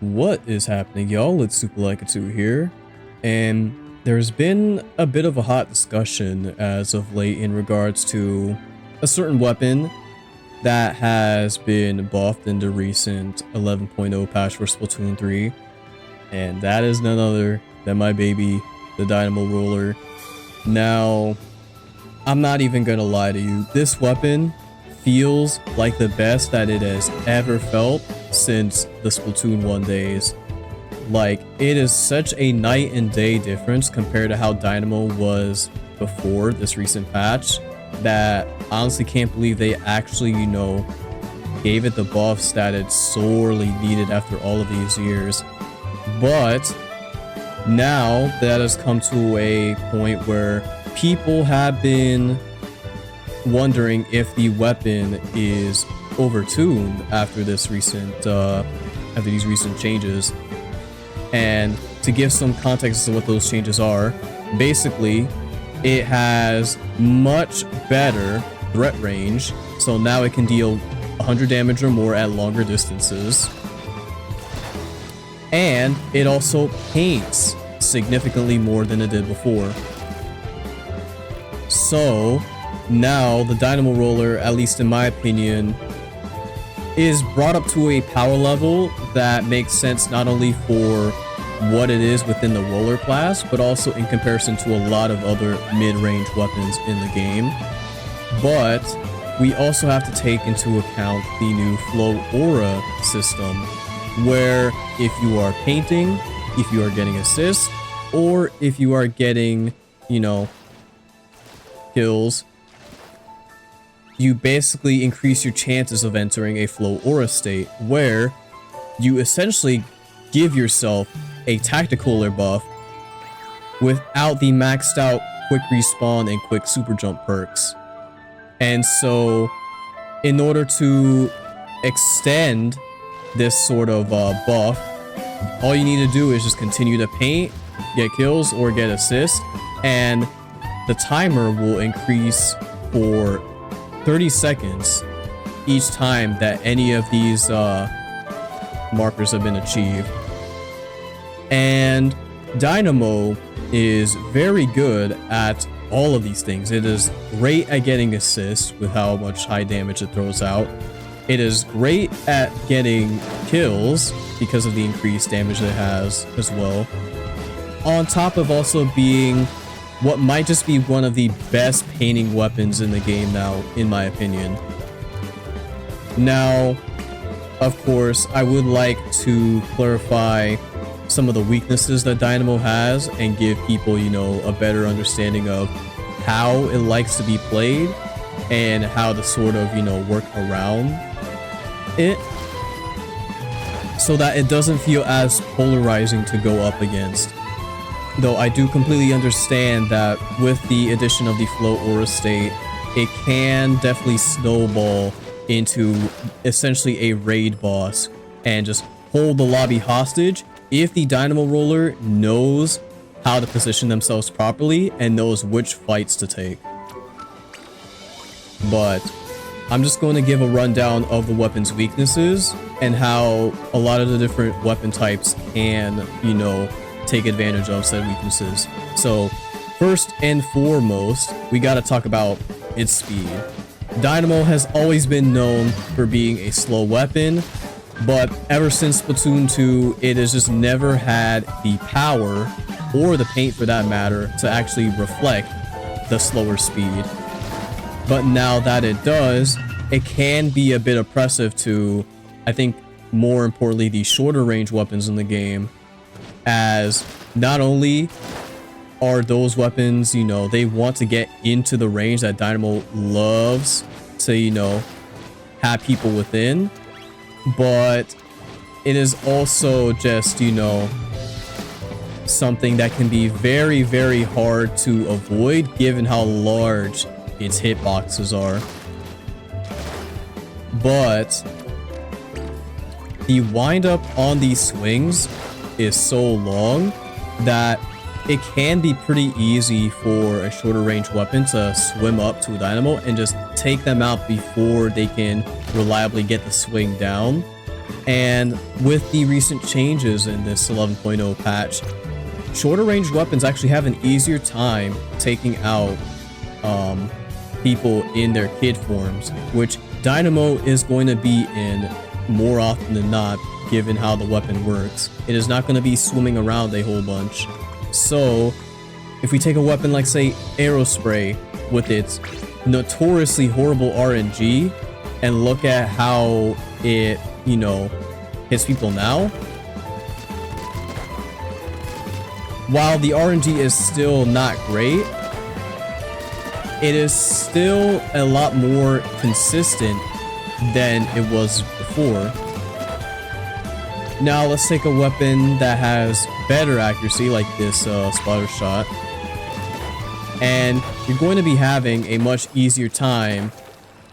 What is happening, y'all? It's Super Like a 2 here, and there's been a bit of a hot discussion as of late in regards to a certain weapon that has been buffed in the recent 11.0 patch for Splatoon 3, and that is none other than my baby, the Dynamo Roller. Now, I'm not even gonna lie to you, this weapon feels like the best that it has ever felt since the Splatoon 1 days. Like, it is such a night and day difference compared to how Dynamo was before this recent patch that I honestly can't believe they actually, gave it the buffs that it sorely needed after all of these years. But now that has come to a point where people have been wondering if the weapon is overtuned after this recent after these recent changes. And to give some context to what those changes are, basically it has much better threat range, so now it can deal 100 damage or more at longer distances, and it also paints significantly more than it did before. So now the Dynamo Roller, at least in my opinion, is brought up to a power level that makes sense not only for what it is within the roller class, but also in comparison to a lot of other mid-range weapons in the game. But we also have to take into account the new Flow Aura system, where if you are painting, if you are getting assists, or if you are getting, kills, you basically increase your chances of entering a Flow Aura state, where you essentially give yourself a tactical buff without the maxed out quick respawn and quick super jump perks. And so in order to extend this sort of buff, all you need to do is just continue to paint, get kills, or get assists, and the timer will increase for 30 seconds each time that any of these markers have been achieved. And Dynamo is very good at all of these things. It is great at getting assists with how much high damage it throws out. It is great at getting kills because of the increased damage it has as well, on top of also being what might just be one of the best painting weapons in the game now, in my opinion. Now, of course, I would like to clarify some of the weaknesses that Dynamo has and give people, a better understanding of how it likes to be played and how to sort of, work around it, so that it doesn't feel as polarizing to go up against. Though I do completely understand that with the addition of the Flow Aura state, it can definitely snowball into essentially a raid boss and just hold the lobby hostage if the Dynamo Roller knows how to position themselves properly and knows which fights to take. But I'm just going to give a rundown of the weapon's weaknesses and how a lot of the different weapon types can, take advantage of said weaknesses. So first and foremost, we got to talk about its speed. Dynamo has always been known for being a slow weapon, but ever since Splatoon 2, it has just never had the power, or the paint for that matter, to actually reflect the slower speed. But now that it does, it can be a bit oppressive to, I think, more importantly, the shorter range weapons in the game, as not only are those weapons, they want to get into the range that Dynamo loves to, have people within, but it is also just, something that can be very, very hard to avoid given how large its hitboxes are. But the wind up on these swings is so long that it can be pretty easy for a shorter range weapon to swim up to a Dynamo and just take them out before they can reliably get the swing down. And with the recent changes in this 11.0 patch, shorter range weapons actually have an easier time taking out people in their kid forms, which Dynamo is going to be in more often than not, given how the weapon works. It is not going to be swimming around a whole bunch. So if we take a weapon like, say, Aerospray with its notoriously horrible RNG and look at how it, you know, hits people now, while the RNG is still not great, it is still a lot more consistent than it was before. Now let's take a weapon that has better accuracy, like this spotter shot, and you're going to be having a much easier time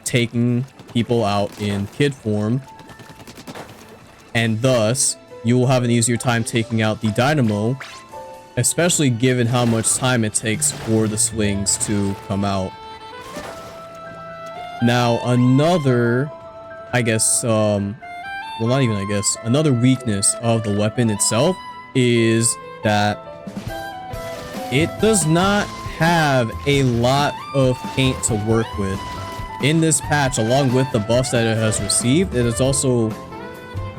taking people out in kid form, and thus you will have an easier time taking out the Dynamo, especially given how much time it takes for the swings to come out. Now, another, I guess, well, not even I guess, another weakness of the weapon itself is that it does not have a lot of paint to work with. In this patch, along with the buffs that it has received, it has also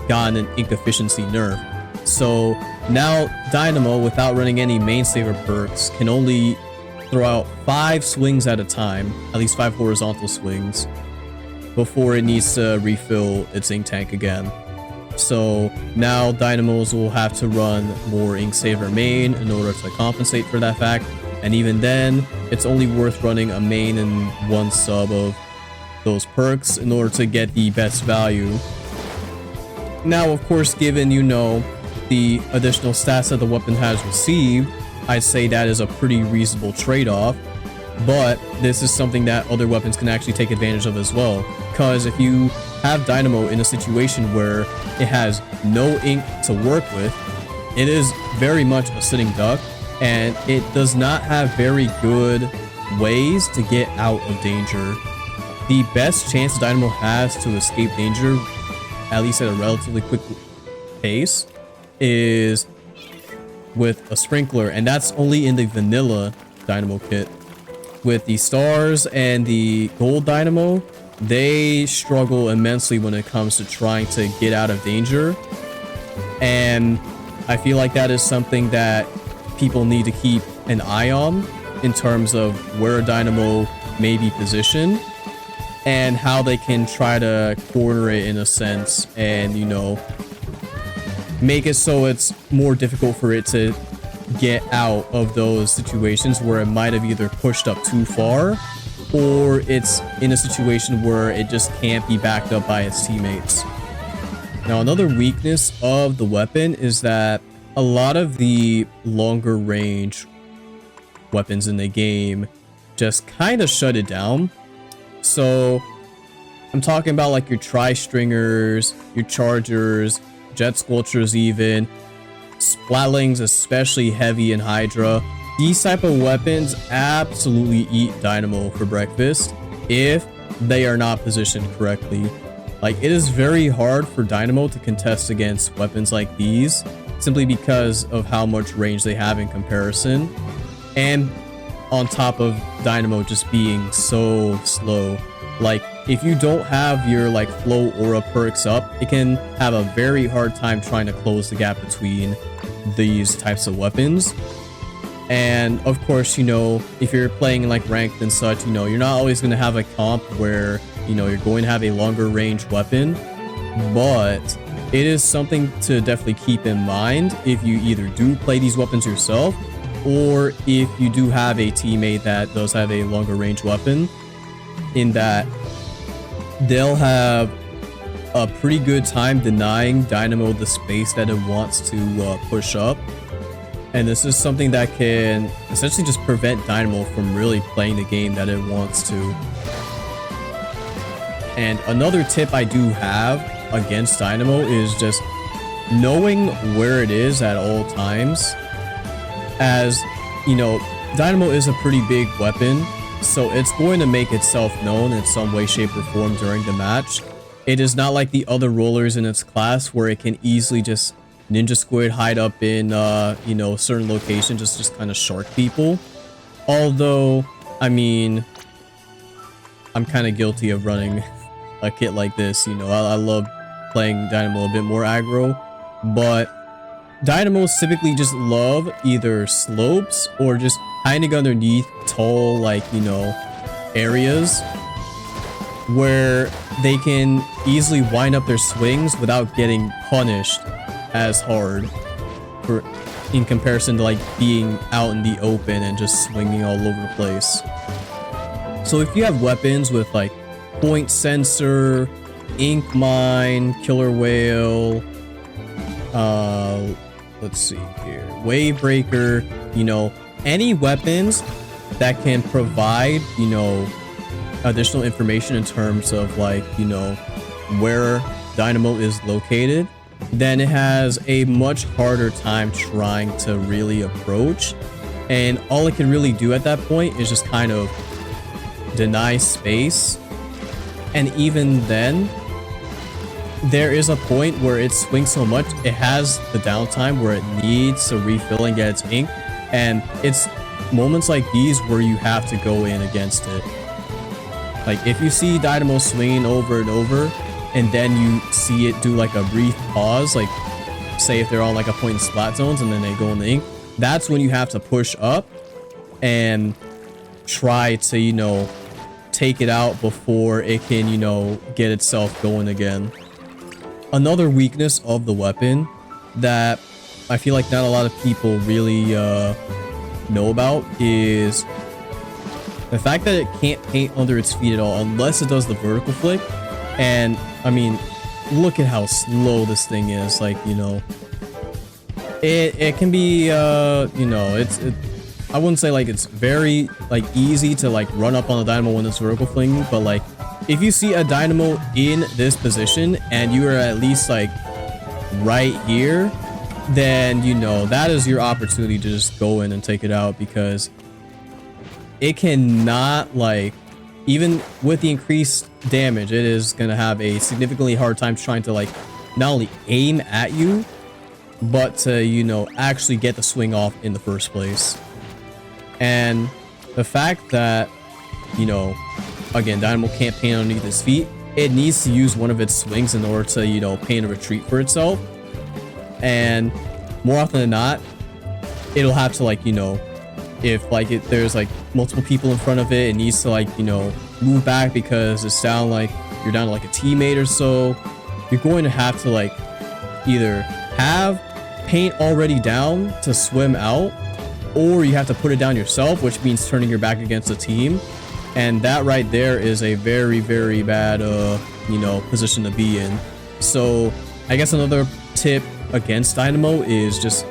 gotten an ink efficiency nerf. So now Dynamo, without running any main saver perks, can only throw out 5 swings at a time, at least 5 horizontal swings, before it needs to refill its ink tank again. So now Dynamos will have to run more ink saver main in order to compensate for that fact, and even then, it's only worth running a main and 1 sub of those perks in order to get the best value. Now, of course, given, you know, the additional stats that the weapon has received, I'd say that is a pretty reasonable trade-off, but this is something that other weapons can actually take advantage of as well, because if you have Dynamo in a situation where it has no ink to work with, it is very much a sitting duck, and it does not have very good ways to get out of danger. The best chance Dynamo has to escape danger, at least at a relatively quick pace, is with a sprinkler, and that's only in the vanilla Dynamo kit. With the stars and the gold Dynamo, they struggle immensely when it comes to trying to get out of danger, and I feel like that is something that people need to keep an eye on in terms of where a Dynamo may be positioned and how they can try to corner it in a sense, and, you know, make it so it's more difficult for it to get out of those situations where it might have either pushed up too far, or it's in a situation where it just can't be backed up by its teammates. Now, another weakness of the weapon is that a lot of the longer range weapons in the game just kind of shut it down. So I'm talking about like your tri-stringers, your chargers, jet sculptures even, splatlings, especially heavy in Hydra. These type of weapons absolutely eat Dynamo for breakfast if they are not positioned correctly. Like, it is very hard for Dynamo to contest against weapons like these, simply because of how much range they have in comparison, and on top of Dynamo just being so slow. Like, if you don't have your like flow aura perks up, it can have a very hard time trying to close the gap between these types of weapons. And of course, you know, if you're playing like ranked and such, you know, you're not always going to have a comp where, you know, you're going to have a longer range weapon, but it is something to definitely keep in mind if you either do play these weapons yourself, or if you do have a teammate that does have a longer range weapon, in that they'll have a pretty good time denying Dynamo the space that it wants to push up. And this is something that can essentially just prevent Dynamo from really playing the game that it wants to. And another tip I do have against Dynamo is just knowing where it is at all times. As, you know, Dynamo is a pretty big weapon, so it's going to make itself known in some way, shape, or form during the match. It is not like the other rollers in its class where it can easily just ninja squid, hide up in, you know, certain locations, just kind of shark people. Although, I mean, I'm kind of guilty of running a kit like this. You know, I love playing Dynamo a bit more aggro, but Dynamos typically just love either slopes or just hiding underneath tall, like, you know, areas where they can easily wind up their swings without getting punished as hard in comparison to like being out in the open and just swinging all over the place. So if you have weapons with like point sensor, ink mine, killer whale, let's see here, wave breaker, you know, any weapons that can provide, you know, additional information in terms of like, you know, where Dynamo is located, then it has a much harder time trying to really approach. And all it can really do at that point is just kind of deny space. And even then, there is a point where it swings so much, it has the downtime where it needs to refill and get its ink. And it's moments like these where you have to go in against it. Like if you see Dynamo swinging over and over, and then you see it do like a brief pause, like say if they're on like a point in splat zones and then they go in the ink, that's when you have to push up and try to, you know, take it out before it can, you know, get itself going again. Another weakness of the weapon that I feel like not a lot of people really know about is the fact that it can't paint under its feet at all unless it does the vertical flick. And I mean, look at how slow this thing is. Like, you know, it can be, you know, I wouldn't say like it's very like easy to like run up on a Dynamo when it's vertical flinging, but like if you see a Dynamo in this position and you are at least like right here, then, you know, that is your opportunity to just go in and take it out, because it cannot, like, even with the increased damage, it is going to have a significantly hard time trying to like not only aim at you, but to, you know, actually get the swing off in the first place. And the fact that, you know, again, Dynamo can't paint underneath his feet, it needs to use one of its swings in order to, you know, paint a retreat for itself. And more often than not, it'll have to, like, you know, if like there's like multiple people in front of it, it needs to, like, you know, move back because it's down, like you're down to like a teammate or so, you're going to have to like either have paint already down to swim out, or you have to put it down yourself, which means turning your back against the team. And that right there is a very, very bad, you know, position to be in. So I guess another tip against Dynamo is just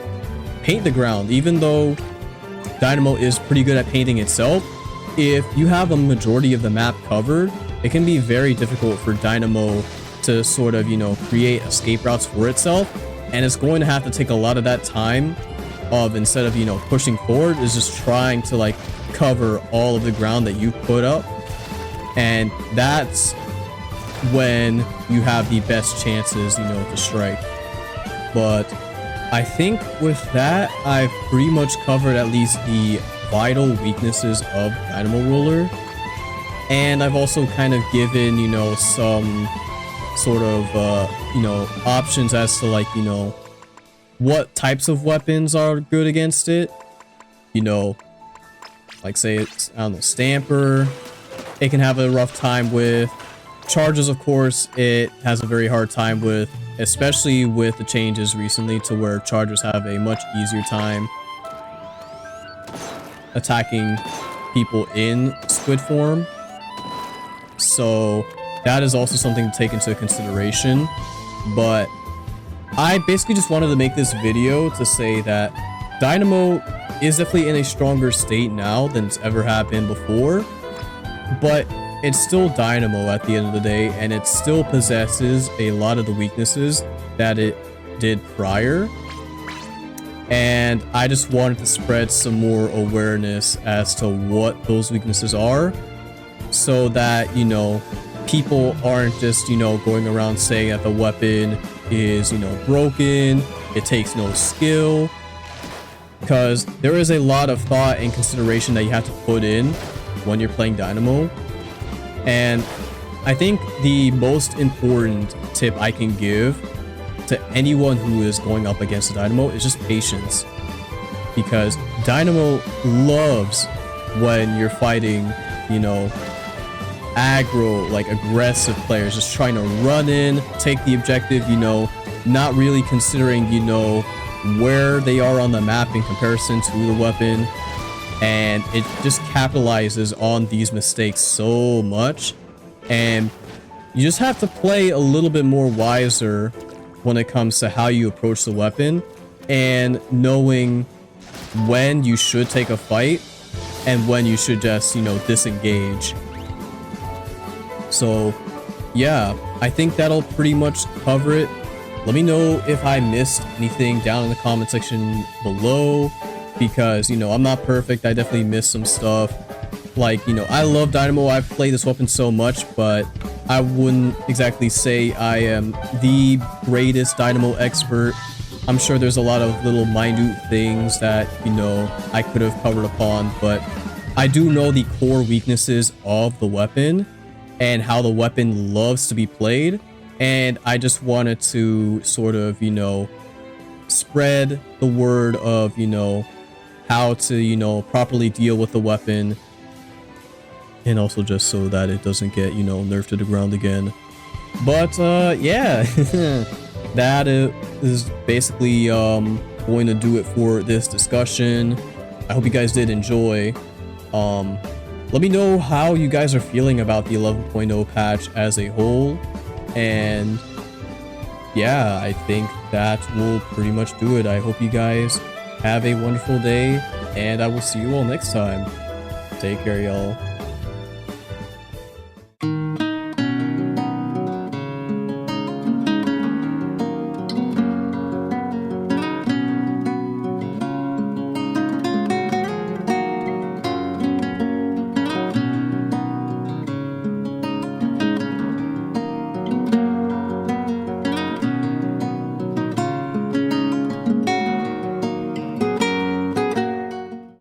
paint the ground. Even though Dynamo is pretty good at painting itself, if you have a majority of the map covered, it can be very difficult for Dynamo to sort of, you know, create escape routes for itself. And it's going to have to take a lot of that time of, instead of, you know, pushing forward, is just trying to like cover all of the ground that you put up. And that's when you have the best chances, you know, to strike. But I think with that, I've pretty much covered at least the vital weaknesses of Dynamo Roller. And I've also kind of given, you know, some sort of, you know, options as to, like, you know, what types of weapons are good against it. You know, like say it's, I don't know, Stamper, it can have a rough time with. Charges, of course, it has a very hard time with, especially with the changes recently to where chargers have a much easier time attacking people in squid form. So that is also something to take into consideration. But I basically just wanted to make this video to say that Dynamo is definitely in a stronger state now than it's ever have been before, but it's still Dynamo at the end of the day, and it still possesses a lot of the weaknesses that it did prior. And I just wanted to spread some more awareness as to what those weaknesses are, so that, you know, people aren't just, you know, going around saying that the weapon is, you know, broken, it takes no skill, because there is a lot of thought and consideration that you have to put in when you're playing Dynamo. And I think the most important tip I can give to anyone who is going up against a Dynamo is just patience, because Dynamo loves when you're fighting, you know, aggro, like aggressive players just trying to run in, take the objective, you know, not really considering, you know, where they are on the map in comparison to the weapon. And it just capitalizes on these mistakes so much. And you just have to play a little bit more wiser when it comes to how you approach the weapon, and knowing when you should take a fight and when you should just, you know, disengage. So yeah, I think that'll pretty much cover it. Let me know if I missed anything down in the comment section below, because, you know, I'm not perfect. I definitely missed some stuff. Like, you know, I love Dynamo. I've played this weapon so much, but I wouldn't exactly say I am the greatest Dynamo expert. I'm sure there's a lot of little minute things that, you know, I could have covered upon, but I do know the core weaknesses of the weapon and how the weapon loves to be played. And I just wanted to sort of, you know, spread the word of, you know, how to, you know, properly deal with the weapon. And also just so that it doesn't get, you know, nerfed to the ground again. But, yeah, that is basically going to do it for this discussion. I hope you guys did enjoy. Let me know how you guys are feeling about the 11.0 patch as a whole. And yeah, I think that will pretty much do it. I hope you guys have a wonderful day, and I will see you all next time. Take care, y'all.